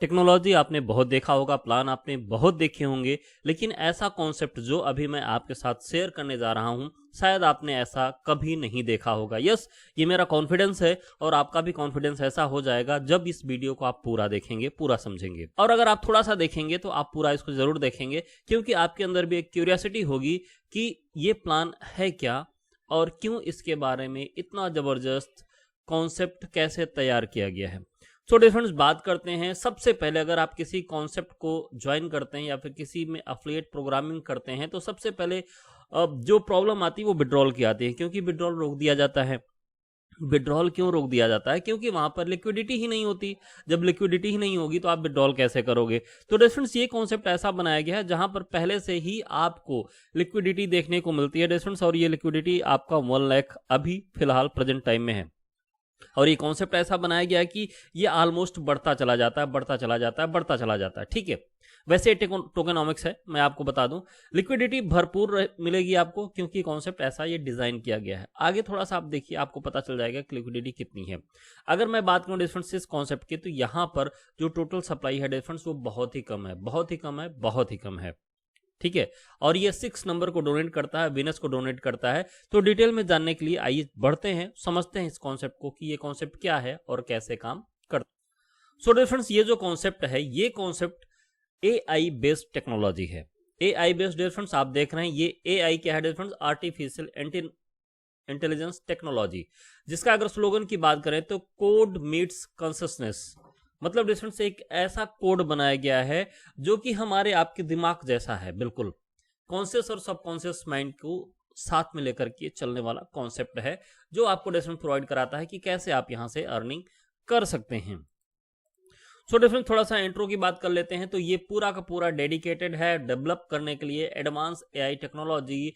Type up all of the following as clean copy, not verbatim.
Technology आपने बहुत देखा होगा, प्लान आपने बहुत देखे होंगे, लेकिन ऐसा कॉन्सेप्ट जो अभी मैं आपके साथ शेयर करने जा रहा हूं, शायद आपने ऐसा कभी नहीं देखा होगा। यस, ये मेरा कॉन्फिडेंस है और आपका भी कॉन्फिडेंस ऐसा हो जाएगा जब इस वीडियो को आप पूरा देखेंगे, पूरा समझेंगे। और अगर आप थोड़ा सा देखेंगे तो आप पूरा इसको जरूर देखेंगे, क्योंकि आपके अंदर भी एक क्यूरियोसिटी होगी कि ये प्लान है क्या और क्यों इसके बारे में इतना जबरदस्त कॉन्सेप्ट कैसे तैयार किया गया है। सो डिफरेंस बात करते हैं। सबसे पहले अगर आप किसी कॉन्सेप्ट को ज्वाइन करते हैं या फिर किसी में अफिलिएट प्रोग्रामिंग करते हैं तो सबसे पहले जो प्रॉब्लम आती है वो विड्रॉल की आती है, क्योंकि विड्रॉल रोक दिया जाता है। विड्रॉल क्यों रोक दिया जाता है? क्योंकि वहां पर लिक्विडिटी ही नहीं होती। जब लिक्विडिटी ही नहीं होगी तो आप विड्रॉल कैसे करोगे? तो डिफरेंस ये कॉन्सेप्ट ऐसा बनाया गया है जहां पर पहले से ही आपको लिक्विडिटी देखने को मिलती है डिफरेंस, और ये लिक्विडिटी आपका 1 लाख अभी फिलहाल प्रेजेंट टाइम में है। और ये कॉन्सेप्ट ऐसा बनाया गया है कि ये ऑलमोस्ट बढ़ता चला जाता है, बढ़ता चला जाता है, बढ़ता चला जाता है। ठीक है, वैसे टोकेनॉमिक्स है, मैं आपको बता दूं लिक्विडिटी भरपूर मिलेगी आपको, क्योंकि कॉन्सेप्ट ऐसा ये डिजाइन किया गया है। आगे थोड़ा सा आप देखिए, आपको पता चल जाएगा कि लिक्विडिटी कितनी है। अगर मैं बात करूं डिफरेंस इस कॉन्सेप्ट की, तो यहां पर जो टोटल सप्लाई है डिफरेंस वो बहुत ही कम है, बहुत ही कम है, बहुत ही कम है। ठीक है, और ये 6 नंबर को डोनेट करता है, विनस को डोनेट करता है। तो डिटेल में जानने के लिए आइए बढ़ते हैं, समझते हैं इस कॉन्सेप्ट को कि ये कॉन्सेप्ट क्या है और कैसे काम करता है। सो डिफरेंस ये जो कॉन्सेप्ट है, ये कॉन्सेप्ट एआई बेस्ड टेक्नोलॉजी है। एआई बेस्ड डिफरेंस आप देख रहे हैं, ये एआई क्या है डिफरेंस? आर्टिफिशियल इंटेलिजेंस टेक्नोलॉजी, जिसका अगर स्लोगन की बात करें तो कोड मीट्स कॉन्शियसनेस। मतलब डिफरेंस एक ऐसा कोड बनाया गया है जो कि हमारे आपके दिमाग जैसा है, बिल्कुल कॉन्शियस और सबकॉन्शियस माइंड को साथ में लेकर के चलने वाला कॉन्सेप्ट है, जो आपको डिफरेंस प्रोवाइड कराता है कि कैसे आप यहां से अर्निंग कर सकते हैं। सो डिफरेंस थोड़ा सा इंट्रो की बात कर लेते हैं। तो ये पूरा का पूरा डेडिकेटेड है डेवलप करने के लिए advance AI technology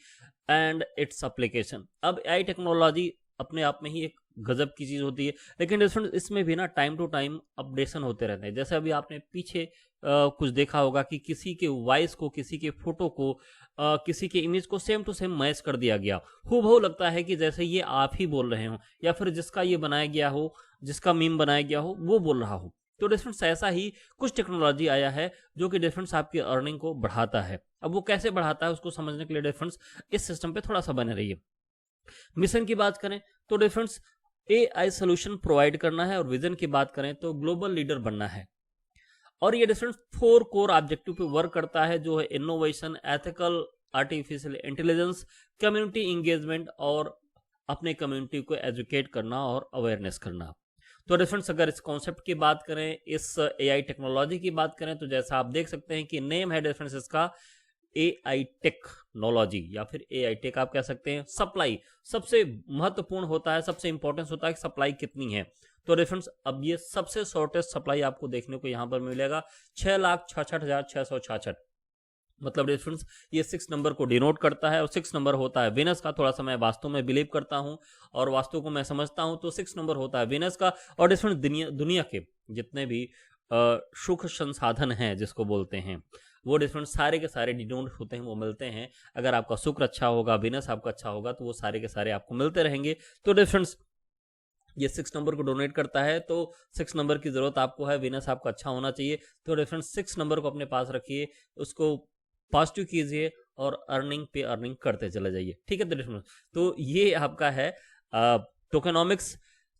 and its application. अब एआई टेक्नोलॉजी अपने आप में ही एक गजब की चीज होती है, लेकिन डिफरेंट इसमें भी ना टाइम टू टाइम अपडेशन होते रहते हैं। जैसे अभी आपने पीछे कुछ देखा होगा कि किसी के वॉइस को, किसी के फोटो को, किसी के इमेज को सेम टू सेम मैच कर दिया गया। हूबहू लगता है कि जैसे ये आप ही बोल रहे हो, या फिर जिसका ये बनाया गया हो, जिसका मीम बनाया गया हो, वो बोल रहा हो। तो डिफरेंस ऐसा ही कुछ टेक्नोलॉजी आया है जो कि डिफरेंस आपकी अर्निंग को बढ़ाता है। अब वो कैसे बढ़ाता है उसको समझने के लिए डिफरेंस इस सिस्टम पे थोड़ा सा बने रहिए। मिशन की बात करें तो डिफरेंस एआई सोल्यूशन प्रोवाइड करना है, और विजन की बात करें तो ग्लोबल लीडर बनना है। और ये डिफरेंस 4 कोर ऑब्जेक्टिव पे वर्क करता है, जो है innovation, ethical, artificial intelligence, community engagement और अपने कम्युनिटी को एजुकेट करना और अवेयरनेस करना। तो डिफरेंस अगर इस कॉन्सेप्ट की बात करें, इस एआई टेक्नोलॉजी की बात करें, तो जैसा आप देख सकते हैं कि नेम है डिफरेंस इसका एआई टेक्नोलॉजी, या फिर एआई टेक आप कह सकते हैं। सप्लाई सबसे महत्वपूर्ण होता है, सबसे इंपॉर्टेंस होता है कि सप्लाई कितनी है। तो रेफरेंस अब ये सबसे शॉर्टेस्ट सप्लाई आपको देखने को यहां पर मिलेगा 6,66,666। मतलब रेफरेंस ये 6 नंबर को डिनोट करता है, और 6 नंबर होता है विनस का। थोड़ा सा मैं वास्तु में बिलीव करता हूं और वास्तु को मैं समझता हूं, तो 6 नंबर होता है विनस का। और डिफरेंस दुनिया के जितने भी सुख संसाधन हैं जिसको बोलते हैं, वो डिफरेंट सारे के सारे डिनोट होते हैं, वो मिलते हैं। अगर आपका शुक्र अच्छा होगा, विनस आपका अच्छा होगा, तो वो सारे के सारे आपको मिलते रहेंगे। तो डिफरेंस ये 6 नंबर को डोनेट करता है, तो 6 नंबर की जरूरत आपको है, विनस आपका अच्छा होना चाहिए। तो डिफरेंस 6 नंबर को अपने पास रखिए, उसको पॉजिटिव कीजिए और अर्निंग पे अर्निंग करते चले जाइए। ठीक है, तो ये आपका है टोकेनॉमिक्स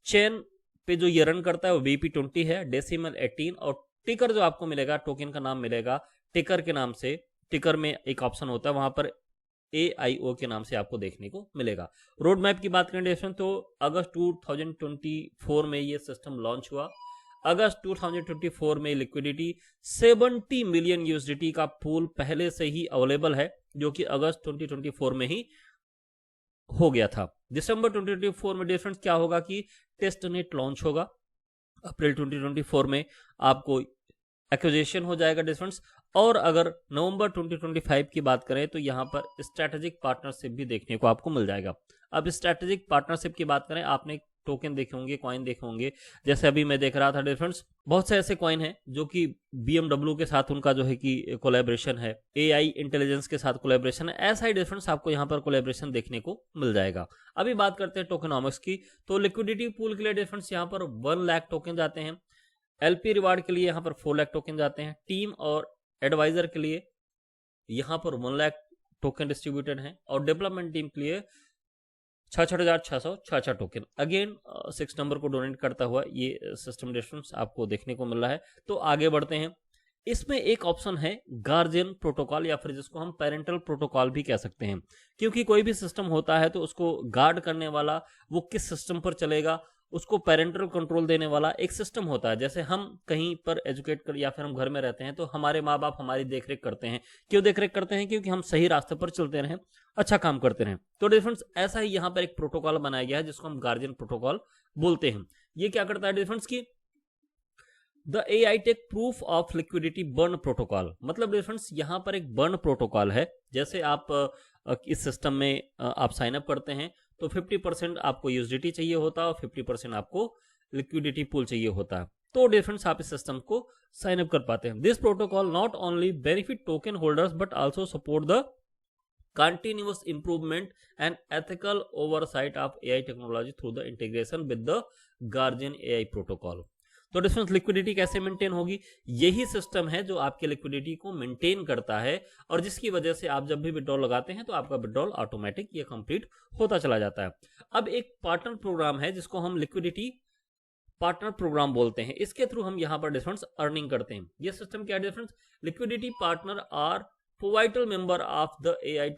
चेन पे जो ये रन करता है वो VP20 है, डेसिमल 18। और टिकर जो आपको मिलेगा, टोकन का नाम मिलेगा टिकर के नाम से। टिकर में एक ऑप्शन होता है, वहां पर AIO के नाम से आपको देखने को मिलेगा। रोड मैप की बात करें तो अगस्त 2024 में ये सिस्टम लॉन्च हुआ। अगस्त 2024 में लिक्विडिटी 70 मिलियन USDT का पूल पहले से ही अवेलेबल है, जो कि अगस्त 2024 में ही हो गया था। दिसंबर 2024 में डिफरेंस क्या होगा कि टेस्ट नेट लॉन्च होगा। अप्रैल 2024 में आपको एक्विजिशन हो जाएगा डिफरेंस। और अगर नवंबर 2025 की बात करें तो यहां पर स्ट्रैटेजिक पार्टनरशिप भी देखने को आपको मिल जाएगा। अब स्ट्रैटेजिक पार्टनरशिप की बात करें, आपने टोकन देखे होंगे, कॉइन देखे होंगे। जैसे अभी मैं देख रहा था डिफरेंस, बहुत से ऐसे कॉइन हैं जो कि BMW के साथ उनका जो है कि कोलैबोरेशन है, एआई इंटेलिजेंस के साथ कोलैबोरेशन है। ऐसा ही डिफरेंस आपको यहाँ पर कोलैबोरेशन देखने को मिल जाएगा। अभी बात करते हैं टोकेनॉमिक्स की, तो लिक्विडिटी पूल के लिए डिफरेंस यहाँ पर 1 लाख टोकन जाते हैं। एलपी रिवार्ड के लिए यहाँ पर 4 लाख टोकन जाते हैं। टीम और एडवाइजर के लिए यहाँ पर 1 लाख टोकन डिस्ट्रीब्यूटेड हैं और डेवलपमेंट टीम के लिए 66,666 टोकन। अगेन 6 नंबर को डोनेट करता हुआ ये सिस्टम डिफरेंस आपको देखने को मिल रहा है। तो आगे बढ़ते हैं। इसमें एक ऑप्शन है गार्जियन प्रोटोकॉल, या फिर जिसको हम पेरेंटल प्रोटोकॉल भी कह सकते हैं, क्योंकि कोई भी सिस्टम होता है तो उसको गार्ड करने वाला वो किस सिस्टम पर चलेगा, उसको पेरेंटल कंट्रोल देने वाला एक सिस्टम होता है। जैसे हम कहीं पर एजुकेट कर या फिर हम घर में रहते हैं तो हमारे माँ बाप हमारी देखरेख करते हैं। क्यों देखरेख करते हैं? क्योंकि हम सही रास्ते पर चलते रहें, अच्छा काम करते रहें। तो डिफरेंस ऐसा ही यहाँ पर एक प्रोटोकॉल बनाया गया है जिसको हम गार्जियन प्रोटोकॉल बोलते हैं। ये क्या करता है डिफरेंस की the AI tech proof of liquidity burn protocol, मतलब डिफरेंस यहाँ पर एक बर्न प्रोटोकॉल है। जैसे आप इस सिस्टम में आप साइन अप करते हैं तो 50% आपको यूएसडीटी चाहिए होता है और 50% आपको लिक्विडिटी पूल चाहिए होता है। तो डिफरेंस आप इस सिस्टम को साइन अप कर पाते हैं। This protocol not only benefit token holders but also support the continuous improvement and ethical oversight of AI technology through the integration with the Guardian AI protocol। तो difference liquidity कैसे maintain होगी? यही system है जो आपके liquidity को maintain करता है और जिसकी वजह से आप जब भी विड्रॉल लगाते हैं तो आपका विड्रॉल ऑटोमेटिक ये कंप्लीट होता चला जाता है। अब एक पार्टनर प्रोग्राम है जिसको हम लिक्विडिटी पार्टनर प्रोग्राम बोलते हैं। इसके थ्रू हम यहाँ पर डिफरेंस अर्निंग करते हैं। ये सिस्टम क्या है difference? Liquidity partner are vital member of the AI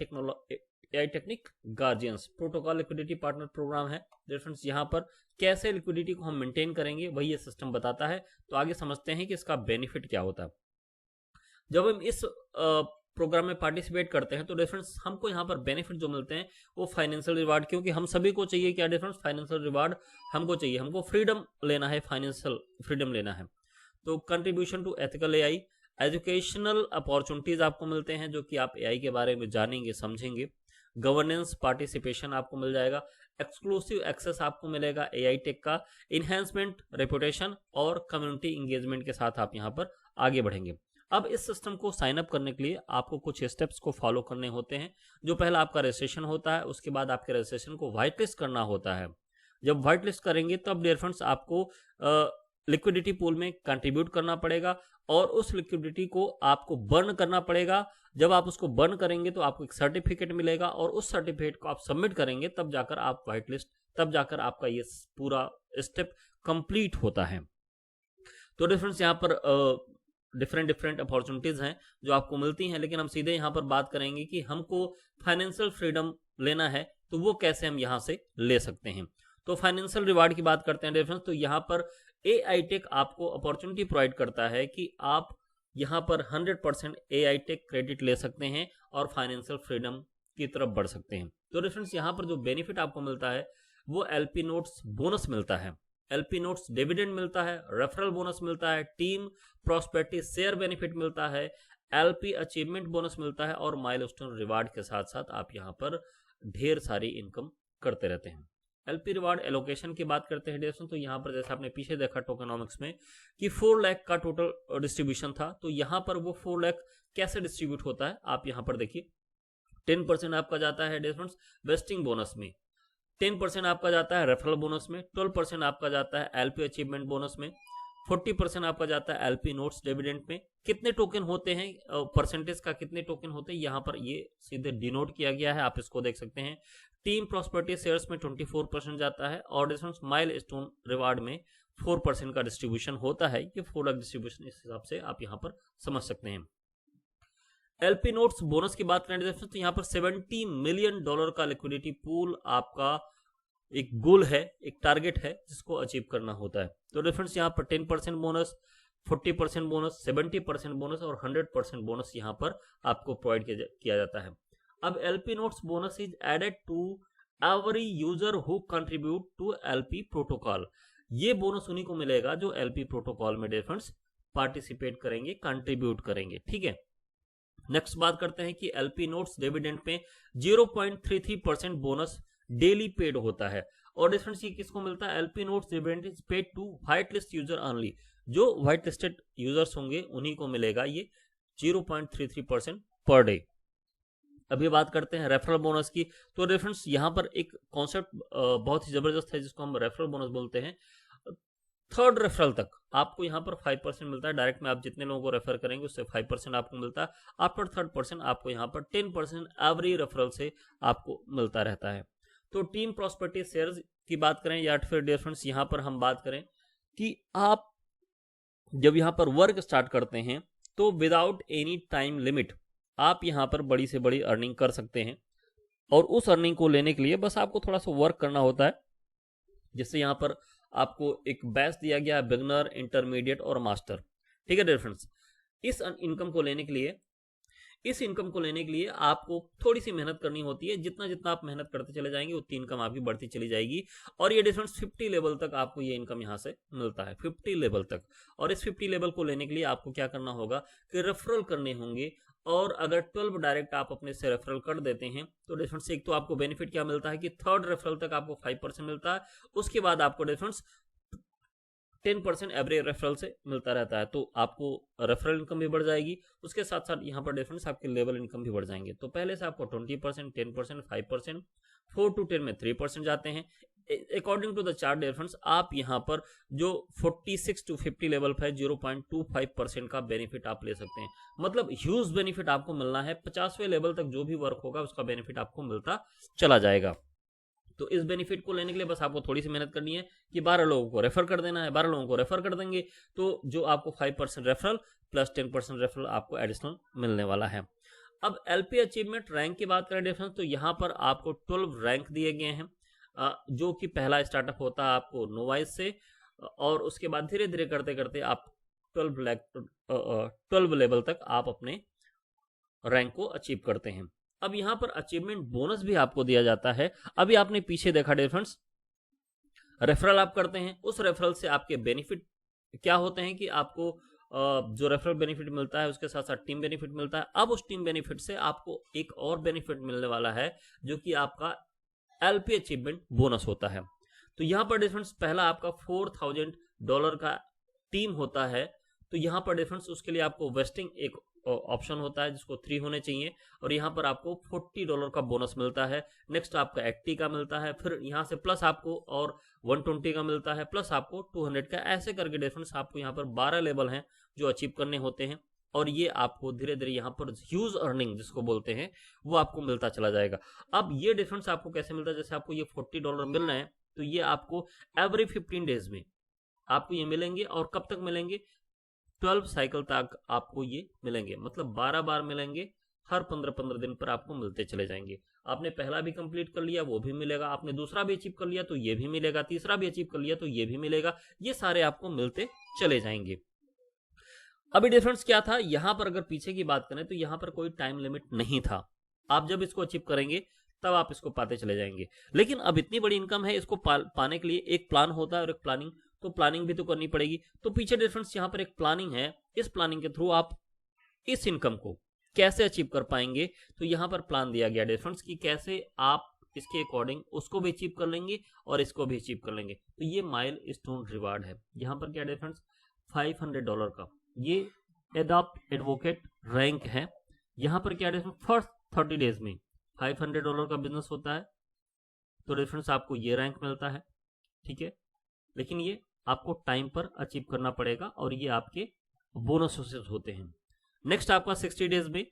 technique guardians protocol liquidity partner programme है। डिफरेंस यहाँ पर कैसे लिक्विडिटी को हम मेंटेन करेंगे वही ये सिस्टम बताता है। तो आगे समझते हैं कि इसका बेनिफिट क्या होता है। जब हम इस प्रोग्राम में पार्टिसिपेट करते हैं तो डिफरेंस हमको यहाँ पर बेनिफिट जो मिलते हैं वो फाइनेंशियल रिवार्ड, क्योंकि हम सभी को चाहिए क्या डिफरेंस? फाइनेंशियल रिवार्ड हमको चाहिए, हमको फ्रीडम लेना है, फाइनेंशियल फ्रीडम लेना है। तो contribution to ethical AI, educational opportunities आपको मिलते हैं जो कि आप AI के बारे में जानेंगे समझेंगे। गवर्नेंस पार्टिसिपेशन आपको मिल जाएगा, एक्सक्लूसिव एक्सेस आपको मिलेगा AI टेक का, इन्हेंसमेंट रेपुटेशन और कम्युनिटी इंगेजमेंट के साथ आप यहाँ पर आगे बढ़ेंगे। अब इस सिस्टम को साइन अप करने के लिए आपको कुछ स्टेप्स को फॉलो करने होते हैं। जो पहला आपका रजिस्ट्रेशन होता है, उसके बाद आपके रजिस्ट्रेशन को व्हाइट लिस्ट करना होता है। जब व्हाइट लिस्ट करेंगे तब डियर फ्रेंड्स आपको लिक्विडिटी पूल में कंट्रीब्यूट करना पड़ेगा और उस लिक्विडिटी को आपको बर्न करना पड़ेगा। जब आप उसको बर्न करेंगे तो आपको एक सर्टिफिकेट मिलेगा और उस सर्टिफिकेट को आप सबमिट करेंगे, तब जाकर आप व्हाइट लिस्ट, तब जाकर आपका ये पूरा स्टेप कंप्लीट होता है। तो डिफरेंस यहाँ पर डिफरेंट अपॉर्चुनिटीज हैं जो आपको मिलती हैं, लेकिन हम सीधे यहाँ पर बात करेंगे कि हमको फाइनेंशियल फ्रीडम लेना है तो वो कैसे हम यहाँ से ले सकते हैं। तो फाइनेंशियल रिवार्ड की बात करते हैं डिफरेंस, तो यहाँ पर AI टेक आपको अपॉर्चुनिटी प्रोवाइड करता है कि आप यहाँ पर 100% AI टेक क्रेडिट ले सकते हैं और फाइनेंशियल फ्रीडम की तरफ बढ़ सकते हैं। तो डिफरेंस यहाँ पर जो बेनिफिट आपको मिलता है वो LP नोट्स बोनस मिलता है, LP नोट्स डिविडेंड मिलता है, रेफरल बोनस मिलता है, टीम प्रॉस्पेरिटी शेयर बेनिफिट मिलता है, LP अचीवमेंट बोनस मिलता है और माइलस्टोन रिवार्ड के साथ साथ आप यहाँ पर ढेर सारी इनकम करते रहते हैं। LP रिवार्ड एलोकेशन की बात करते हैं डिस्ट्रीब्यूशन, तो यहाँ पर जैसे आपने पीछे देखा टोकेनोमिक्स में कि 4 लाख का टोटल डिस्ट्रीब्यूशन था, तो यहाँ पर वो 4 लाख कैसे डिस्ट्रीब्यूट होता है आप यहाँ पर देखिए। 10% आपका जाता है डिस्ट्रीब्यूशन वेस्टिंग बोनस में, 10% आपका जाता है रेफरल बोनस में, 12% आपका जाता है LP अचीवमेंट बोनस में, 40% आपका जाता है LP नोट्स डिविडेंड में। कितने टोकन होते हैं, परसेंटेज का कितने टोकन होते हैं यहाँ पर ये सीधे डिनोट किया गया है, आप इसको देख सकते हैं। टीम प्रॉस्पेरिटी शेयर्स में 24% जाता है और माइलस्टोन रिवार्ड में 4% का डिस्ट्रीब्यूशन होता है। ये 4 लाख डिस्ट्रीब्यूशन इस हिसाब से आप यहाँ पर समझ सकते हैं। LP नोट्स बोनस की बात करें तो यहाँ पर $70 मिलियन का लिक्विडिटी पूल आपका एक गोल है, एक टारगेट है जिसको अचीव करना होता है। तो डिफरेंस यहाँ पर 10% बोनस, 40% बोनस, 70% बोनस और 100% बोनस यहाँ पर आपको प्रोवाइड किया जाता है। अब LP notes bonus is added to every user who contribute to LP protocol. ये बोनस उन्हीं को मिलेगा जो LP प्रोटोकॉल में डिफरेंस पार्टिसिपेट करेंगे, कंट्रीब्यूट करेंगे, ठीक है। नेक्स्ट बात करते हैं कि LP नोट्स डिविडेंड में 0.33% बोनस डेली पेड होता है और डिफरेंस ये किसको मिलता है? LP notes dividend is paid to white list user only, जो व्हाइट लिस्टेड यूजर्स होंगे उन्हीं को मिलेगा ये 0.33% पर डे। अभी बात करते हैं रेफरल बोनस की, तो रेफरेंस यहाँ पर एक कॉन्सेप्ट बहुत ही जबरदस्त है जिसको हम रेफरल बोनस बोलते हैं। थर्ड रेफरल तक आपको यहाँ पर 5% मिलता है। डायरेक्ट में आप जितने लोगों को रेफर करेंगे उससे 5% आपको मिलता है। आफ्टर थर्ड पर्सन आपको यहाँ पर 10% एवरी रेफरल से आपको मिलता रहता है। तो टीम प्रॉस्पेरिटी शेयर्स की बात करें या फिर डियर फ्रेंड्स यहाँ पर हम बात करें कि आप जब यहाँ पर वर्क स्टार्ट करते हैं तो विदाउट एनी टाइम लिमिट आप यहाँ पर बड़ी से बड़ी अर्निंग कर सकते हैं, और उस अर्निंग को लेने के लिए बस आपको थोड़ा सा वर्क करना होता है। जिससे यहाँ पर आपको एक बैच दिया गया है, बिगनर, इंटरमीडिएट और मास्टर। ठीक है डियर फ्रेंड्स, इस इनकम को लेने के लिए आपको थोड़ी सी मेहनत करनी होती है। जितना जितना आप मेहनत करते चले जाएंगे उतनी इनकम आपकी बढ़ती चली जाएगी। और ये डिफरेंस 50 लेवल तक आपको ये इनकम यहाँ से मिलता है, 50 लेवल तक। और इस 50 लेवल को लेने के लिए आपको क्या करना होगा कि रेफरल करने होंगे। और अगर 12 डायरेक्ट आप अपने से रेफरल कर देते हैं तो डिफरेंस एक तो आपको बेनिफिट क्या मिलता है कि थर्ड रेफरल तक आपको 5% मिलता है। उसके बाद आपको डिफरेंस 10% एवरेज रेफरल से मिलता रहता है, तो आपको रेफरल इनकम भी बढ़ जाएगी। उसके साथ साथ यहाँ पर डिफरेंस आपके लेवल इनकम भी बढ़ जाएंगे। तो पहले से आपको 20%, 10%, 5%, 4 to 10 में 3% जाते हैं। According to the chart difference आप यहाँ पर जो 46 to 50 लेवल पर 0.25% का बेनिफिट आप ले सकते हैं। मतलब ह्यूज बेनिफिट आपको मिलना है। 50वें लेवल तक जो भी वर्क होगा उसका बेनिफिट आपको मिलता चला जाएगा। तो इस बेनिफिट को लेने के लिए बस आपको थोड़ी सी मेहनत करनी है कि 12 लोगों को रेफर कर देना है। 12 लोगों को रेफर कर देंगे तो जो आपको 5% रेफरल प्लस 10% रेफरल आपको एडिशनल मिलने वाला है। अब एलपी अचीवमेंट रैंक की बात करें डिफरेंस, तो यहाँ पर आपको 12 रैंक दिए गए हैं, जो कि पहला स्टार्टअप होता है आपको नोवाइस से, और उसके बाद धीरे धीरे करते करते आप 12 लेवल तक आप अपने रैंक को अचीव करते हैं। अब यहां पर अचीवमेंट बोनस भी आपको दिया जाता है। अभी आपने पीछे देखा डिफरेंस, रेफरल आप करते हैं, उस रेफरल से आपके बेनिफिट क्या होते हैं कि आपको जो रेफरल बेनिफिट मिलता है उसके साथ साथ टीम बेनिफिट मिलता है। अब उस टीम बेनिफिट से आपको एक और बेनिफिट मिलने वाला है जो कि आपका एलपी अचीवमेंट बोनस होता है। तो यहां पर डिफरेंस पहला आपका $4000 का टीम होता है। तो यहां पर डिफरेंस उसके लिए आपको वेस्टिंग एक ऑप्शन होता है जिसको 3 होने चाहिए, और यहाँ पर आपको $40 का बोनस मिलता है। नेक्स्ट आपका 80 का मिलता है, फिर यहाँ से प्लस आपको और 120 का मिलता है, प्लस आपको 200 का। ऐसे करके डिफरेंस आपको यहाँ पर 12 लेवल हैं जो अचीव करने होते हैं, और ये आपको धीरे धीरे यहाँ पर ह्यूज अर्निंग जिसको बोलते हैं वो आपको मिलता चला जाएगा। अब ये डिफरेंस आपको कैसे मिलता है, जैसे आपको ये $40 मिल रहे हैं तो ये आपको एवरी 15 डेज में आपको ये मिलेंगे। और कब तक मिलेंगे, 12 साइकिल तक आपको ये मिलेंगे, मतलब 12 बार मिलेंगे। हर 15-15 दिन पर आपको मिलते चले जाएंगे। आपने पहला भी कंप्लीट कर लिया वो भी मिलेगा, आपने दूसरा भी अचीव कर लिया तो ये भी मिलेगा, तीसरा भी अचीव कर लिया तो ये भी मिलेगा। ये सारे आपको मिलते चले जाएंगे। अभी डिफरेंस क्या था, यहां पर अगर पीछे की बात करें तो यहां पर कोई टाइम लिमिट नहीं था। आप जब इसको अचीव करेंगे तब आप इसको पाते चले जाएंगे। लेकिन अब इतनी बड़ी इनकम है, इसको पाने के लिए एक प्लान होता है और एक प्लानिंग, तो प्लानिंग भी तो करनी पड़ेगी। तो पीछे डिफरेंस यहाँ पर एक प्लानिंग है, इस प्लानिंग के थ्रू आप इस इनकम को कैसे अचीव कर पाएंगे। तो यहाँ पर प्लान दिया गया डिफरेंस कि कैसे आप इसके अकॉर्डिंग उसको भी अचीव कर लेंगे और इसको भी अचीव कर लेंगे। तो ये माइल स्टोन रिवार्ड है। यहाँ पर क्या डिफरेंस, $500 का ये एडॉप्ट एडवोकेट रैंक है। यहाँ पर क्या डिफरेंस, फर्स्ट 30 डेज में $500 का बिजनेस होता है तो डिफरेंस आपको ये रैंक मिलता है। ठीक है, लेकिन ये आपको टाइम पर अचीव करना पड़ेगा और ये आपके बोनस होते हैं। नेक्स्ट आपका 60 डेज में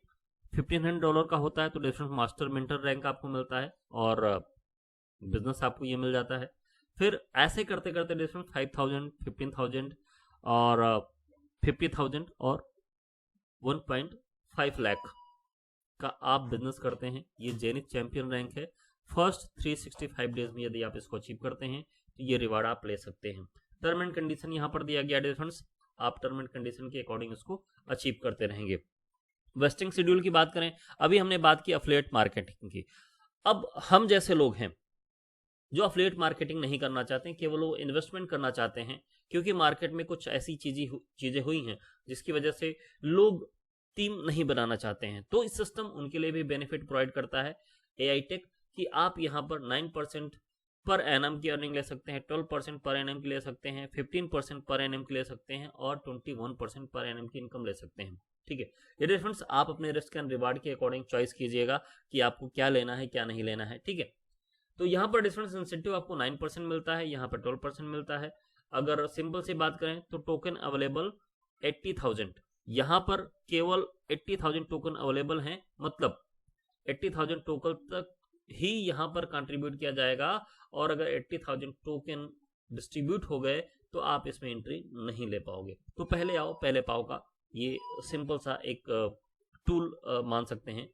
$1500 का होता है तो डिफरेंस मास्टर मेंटर रैंक आपको मिलता है और बिजनेस आपको ये मिल जाता है। फिर ऐसे करते करते डिफरेंस 5000, 15000 और 50,000 और 1.5 लाख का आप बिजनेस करते हैं। ये जेनिथ चैंपियन रैंक है। फर्स्ट 365 डेज में यदि आप इसको अचीव करते हैं तो ये रिवार्ड आप ले सकते हैं। टर्म एंड कंडीशन यहाँ पर दिया गया डिफरेंस, आप टर्म एंड कंडीशन के अकॉर्डिंग इसको अचीव करते रहेंगे। वेस्टिंग शेड्यूल की बात करें, अभी हमने बात की अफिलिएट मार्केटिंग की। अब हम जैसे लोग हैं जो अफिलिएट मार्केटिंग नहीं करना चाहते, केवल वो इन्वेस्टमेंट करना चाहते हैं, क्योंकि मार्केट में कुछ ऐसी चीजें हुई हैं जिसकी वजह से लोग टीम नहीं बनाना चाहते हैं। तो इस सिस्टम उनके लिए भी बेनिफिट प्रोवाइड करता है एआई टेक, कि आप यहाँ पर 9% पर एनएम की अर्निंग ले सकते हैं, 12% पर एनएम की ले सकते हैं, 15% पर एनएम की ले सकते हैं और 21% पर एनएम की इनकम ले सकते हैं। ठीक है, ये डिफरेंस आप अपने रिस्क एंड रिवार्ड के अकॉर्डिंग चॉइस कीजिएगा कि आपको क्या लेना है क्या नहीं लेना है। ठीक है, तो यहाँ पर डिफरेंस इंसेंटिव आपको 9% मिलता है, यहाँ पर 12% मिलता है। अगर सिंपल सी बात करें तो टोकन अवेलेबल 80,000, यहाँ पर केवल 80,000 टोकन अवेलेबल हैं, मतलब 80,000 टोकन तक ही यहाँ पर कंट्रीब्यूट किया जाएगा, और अगर 80,000 टोकन डिस्ट्रीब्यूट हो गए तो आप इसमें एंट्री नहीं ले पाओगे। तो पहले आओ पहले पाओ का ये सिंपल सा एक टूल मान सकते हैं।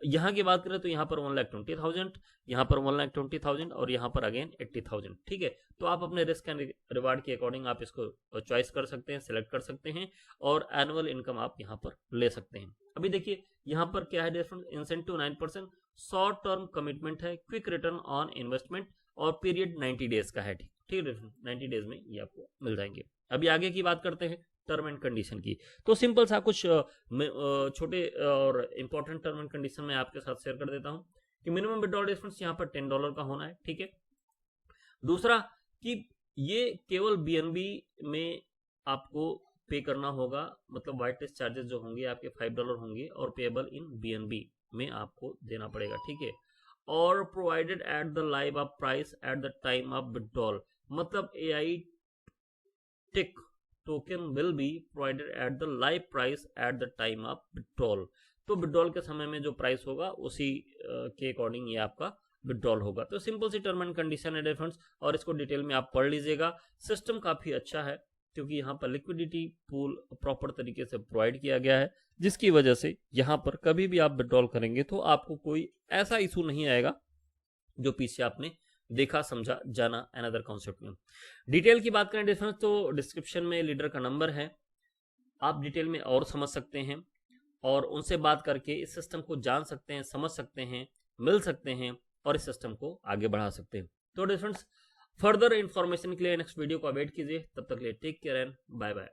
यहाँ की बात करें तो यहाँ पर 1,20,000, यहाँ पर 1,20,000 और यहाँ पर अगेन 80,000। ठीक है, तो आप अपने रिस्क एंड रिवार्ड के अकॉर्डिंग आप इसको चॉइस कर सकते हैं, सिलेक्ट कर सकते हैं, और एनुअल इनकम आप यहाँ पर ले सकते हैं। अभी देखिए यहाँ पर क्या है difference, incentive 9%, short term commitment है, क्विक रिटर्न ऑन इन्वेस्टमेंट, और पीरियड 90 डेज का है। ठीक है, 90 डेज में ये आपको मिल जाएंगे। अभी आगे की बात करते हैं टर्म एंड कंडीशन की। तो सिंपल सा कुछ छोटे और इंपॉर्टेंट टर्म एंड कंडीशन मैं आपके साथ शेयर कर देता हूं कि मिनिमम विड्रॉल डिफरेंस यहाँ पर $10 का होना है। ठीक है, दूसरा कि ये केवल बीएनबी में आपको पे करना होगा, मतलब व्हाइट लिस्ट चार्जेस जो होंगे आपके $5 होंगे और पेएबल इन बीएनबी में आपको देना पड़ेगा। ठीक है, और provided at the live up price at the time of withdrawal, मतलब AI tick token will be provided at the live price at the time of withdrawal. तो विड्रॉल के समय में जो प्राइस होगा उसी के अकॉर्डिंग ये आपका विड्रॉल होगा। तो सिंपल सी टर्म एंड कंडीशन है डिफरेंस, और इसको डिटेल में आप पढ़ लीजिएगा। सिस्टम काफी अच्छा है क्योंकि यहाँ पर लिक्विडिटी पूल प्रॉपर तरीके से प्रोवाइड किया गया है, जिसकी वजह से यहाँ पर कभी भी आप विड्रॉल करेंगे तो आपको कोई ऐसा इशू नहीं आएगा जो पीछे आपने देखा समझा जाना अनदर कॉन्सेप्ट में। डिटेल की बात करें डिफरेंस तो डिस्क्रिप्शन में लीडर का नंबर है, आप डिटेल में और समझ सकते हैं और उनसे बात करके इस सिस्टम को जान सकते हैं, समझ सकते हैं, मिल सकते हैं और इस सिस्टम को आगे बढ़ा सकते हैं। तो डिफरेंस फर्दर इंफॉर्मेशन के लिए नेक्स्ट वीडियो को वेट कीजिए, तब तक के लिए take care and bye bye.